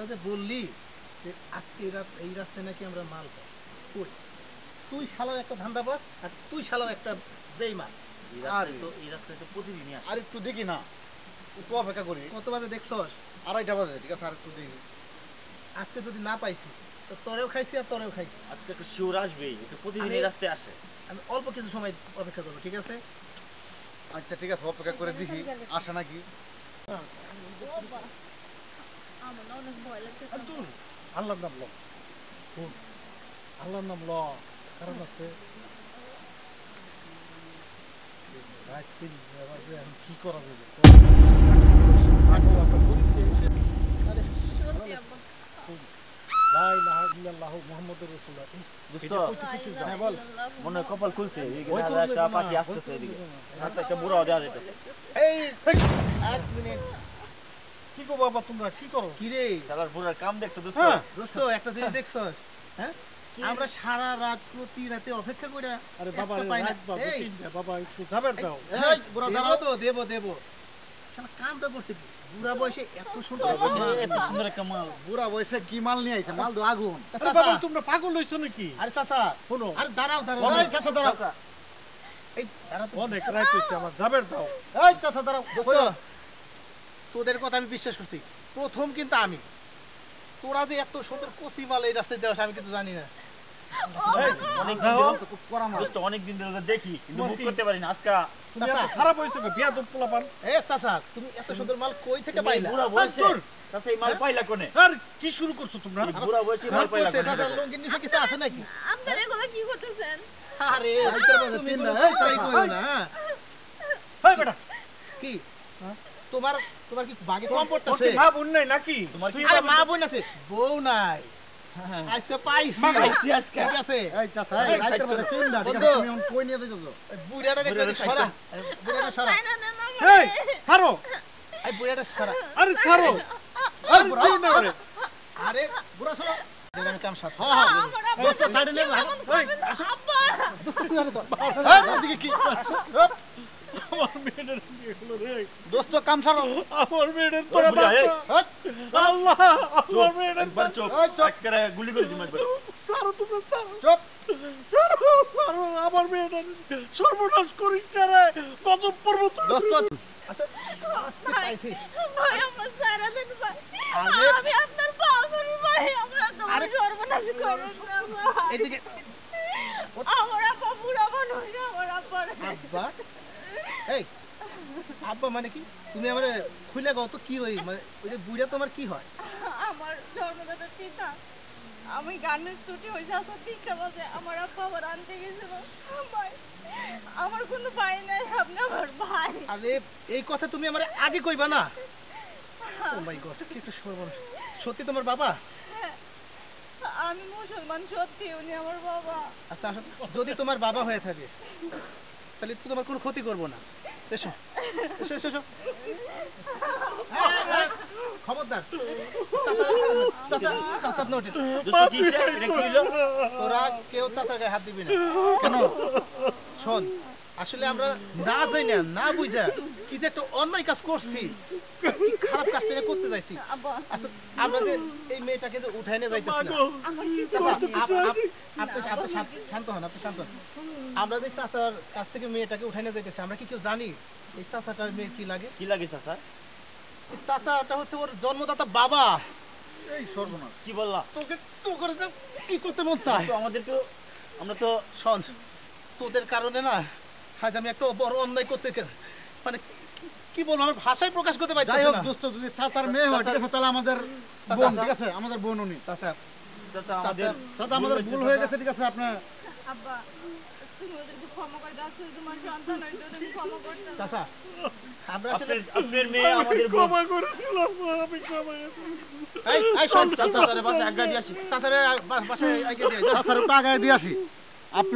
তোরা যে বললি যে আজকে এই রাস্তায় নাকি আমরা মাল পাই, কই তুই শালাও একটা ধান্দাবাজ আর তুই শালাও একটা বেঈমান। এই রাস্তায় তো প্রতিদিনই আসে। আর একটু দেখি না, একটু অপেক্ষা করি। কত বাজে দেখছস? 2:30 বাজে, ঠিক আছে আর একটু দেখি। আজকে যদি না পাইছি তো তোরেও খাইছি আর তোরেও খাইছি। আজকে একটা শিওর আসবেই, এটা প্রতিদিন এই রাস্তায় আসে। আমি অল্প কিছু সময় অপেক্ষা করবো, ঠিক আছে? আচ্ছা ঠিক আছে, অপেক্ষা করে দেখি আসে নাকি। আমার না অনেক ভয় লাগতেছে। আল্লাহর নাম ল, আল্লাহর নাম ল, কারণ আছে কি করা যাবে। সত্যি আব্বা, লা ইলাহা ইল্লাল্লাহু মুহাম্মাদুর রাসূলুল্লাহ। হ্যাঁ বল। মনে হয় কপাল খুলছে, এদিকে দেখা যায় একটা পাখি আসতেছে, এদিকে হাতে একটা বুড়াও দেওয়া যাইতেছে। এই এক মিনিট, কি গো বাবা তোমরা কি করো? কি রে শালার বুড়ার কাম দেখছো দোস্ত? হ্যাঁ দোস্ত, একটা জিনিস দেখছস? হ্যাঁ, আমরা সারা রাত প্রতি রাতে অপেক্ষা করে আরে বাবা একটা পাই না। রাত বাবা এই, তিনটা, বাবা একটু যাবেন দাও। এই বুড়া দেবো দাঁড়াও। তো, দেবো শালা কামটা করছে কি? বুড়া বয়সে এত সুন্দর এত সুন্দর একটা মাল। বুড়া বয়সে কি মাল নিয়ে আইছে? মাল তো আগুন। আরে বাবা তোমরা পাগল হইছো নাকি? আরে চাচা, শোনো আরে দাঁড়াও এই চাচা দাঁড়াও, এই দাঁড়াও তো। অনেক রাত হইছে, আমার যাবেন দাও। এই চাচা দাঁড়াও। দোস্ত, তোদের কথা আমি বিশ্বাস করছি, প্রথম কিন্তু আমি। তোরা যে এত সুন্দর কচি মাল এই রাস্তায় দেওয়া আমি কিন্তু জানি না। অনেকদিন ধরে দেখি কিন্তু মুখ করতে পারি না। আজকে তুমি এত খারাপ হইছো কে? বিয়া তো পোলাপান। এ চাচা, তুমি এত সুন্দর মাল কই থেকে পাইলা? বুড়া বয়সে চাচা এই মাল পাইলা কোনে? আর কি শুরু করছো তোমরা? এই বুড়া বয়সে মাল মাল পাইলা করছে কোনে? চাচা, লঙ্গির নিচে কিছু আছে নাকি? আপনারা এগুলো কি করতেছেন? আরে রাইতের বাজে তুমি তিনটা, কোনো এই কথাই চাচা, কইও এই। না, হ্যাঁ? হেই বেটা, কি তোমার তোমার কি বাগে কম তোর পড়তেছে? কি মা বোন নাই নাকি? তোমার কি আরে মা বোন আছে, বউ নাই। আজকে পাইছি, পাইছি আজকে। ঠিক আছে? এই চাচা, এই রাইতের বাজে 3টা, ঠিক আছে? বন্ধু। তুমি এখন কই নিয়ে যাইছো? বুড়াটা দেখো, বুড়াটা সরা, বুড়াটা সরা, তাই না দেন আমারে। এই ছাড়ো, এই বুড়াটা সরা। আরে ছাড়ো। এই বুড়া, এই না রে। আরে বুড়া সরো। আমি কাম সাথ। আমার আব্বা দোস্ত ছাড়ে নে, এই আব্বা দোস্ত তুই আরে তো। এই ওদিকে কি? আমার মেয়েদের বিয়ে হলো রে। দোস্ত কাম সারো। আমার মেয়েদের ওই তোরা বুড়া, এই, আল্লাহ, আমার মেয়েদের একবার চোখ এই চোখ। একেবারে গুলি করে দিম একবার। ছাড়ো তোমরা, ছাড়ো। চুপ। ছাড়ো, ছাড়ো, আমার মেয়েদের সর্বনাশ করিস না রে। গজব পড়বো তোর। দোস্ত আচ্ছা, আজকে পাইছি। ভাই আমার সারা দিন ভাই, আরে আমি আপনার পা ধরি ভাই, আমরা তোমার আরে সর্বনাশ করব না ভাই। এদিকে আমার আব্বা বুড়া মানুষ, আমার আব্বা আব্বা। এই আব্বা মানে কি? তুমি আমারে খুলে গাও তো, কি হই মানে ওই যে বুড়া তোমার কি হয়? আমার জন্মদাতা পিতা। আমি গানের ছুটি হয়েছে আসা 3টা বাজে, আমার আব্বা আবার আনতে গেছিল ভাই। আমার কোনো ভাই নাই, আপনি আমার ভাই। আরে এই কথা তুমি আমারে আগে কইবা না? ও মাই গড, কি একটা সর্বনাশ। সত্যি তোমার বাবা? আমি মুসলমান, সত্যি উনি আমার বাবা। আচ্ছা আসো, যদি তোমার বাবা হয়ে থাকে তাহলে তো তোমার কোনো ক্ষতি করবো না। এসো এসো এসো এসো। খবরদার, চাচা নোটে, দোস্ত কি হইছে? এটা কি হইলো? তোরা কেউ চাচার গায়ে হাত দিবি না। কেন? শোন, আসলে আমরা না যাই না, না বুঝা কি যে একটা অন্যায় কাজ করছি, কি খারাপ কাজটা করতে যাইছি। আব্বা আচ্ছা আমরা যে এই মেয়েটাকে যে উঠাই নিয়ে যাইতেছি না, আমার কিছু চাচা, হয়নি। আপনি শান্ত হন, আপনি শান্ত হন। আমরা যে চাচার কাছ থেকে মেয়েটাকে উঠাই নিয়ে যাইতেছি, আমরা কি কেউ জানি এই চাচাটার মেয়ে কি লাগে? কি লাগে চাচা? এই চাচাটা হচ্ছে ওর জন্মদাতা বাবা। এই সর্বনাশ। কি বললা? তোকে তো করে যে কি করতে মন চায়? তো আমাদের তো আমরা তো শোন, তোদের কারণে না আজ আমি একটা বড় অন্যায় করতে মানে কি বলবো, আমার ভাষায় প্রকাশ করতে যাই পারছি হোক না। দোস্ত, যদি চাচার মেয়ে হয় ঠিক আছে, তাহলে আমাদের বোন, ঠিক আছে? আমাদের বোন উনি। চাচা, চাচা আমাদের চাচা আমাদের ভুল হয়ে গেছে, ঠিক আছে? আপনার আব্বা তুমি ওদেরকে ক্ষমা করে দাও, শুধু তোমার সন্তান হইতো, তুমি ক্ষমা করতে দাও। চাচা আমরা আসলে আপনার মেয়ে আমাদের বোন। ক্ষমা করে দিলাম, আমি ক্ষমা করে দিলাম। এই শোন চাচা, চাচারে বাসে আজ্ঞা দিয়ে আসি। চাচারে বাসায় আগে দিয়ে চাচার একটু আগায় দিয়ে আসি। আপনি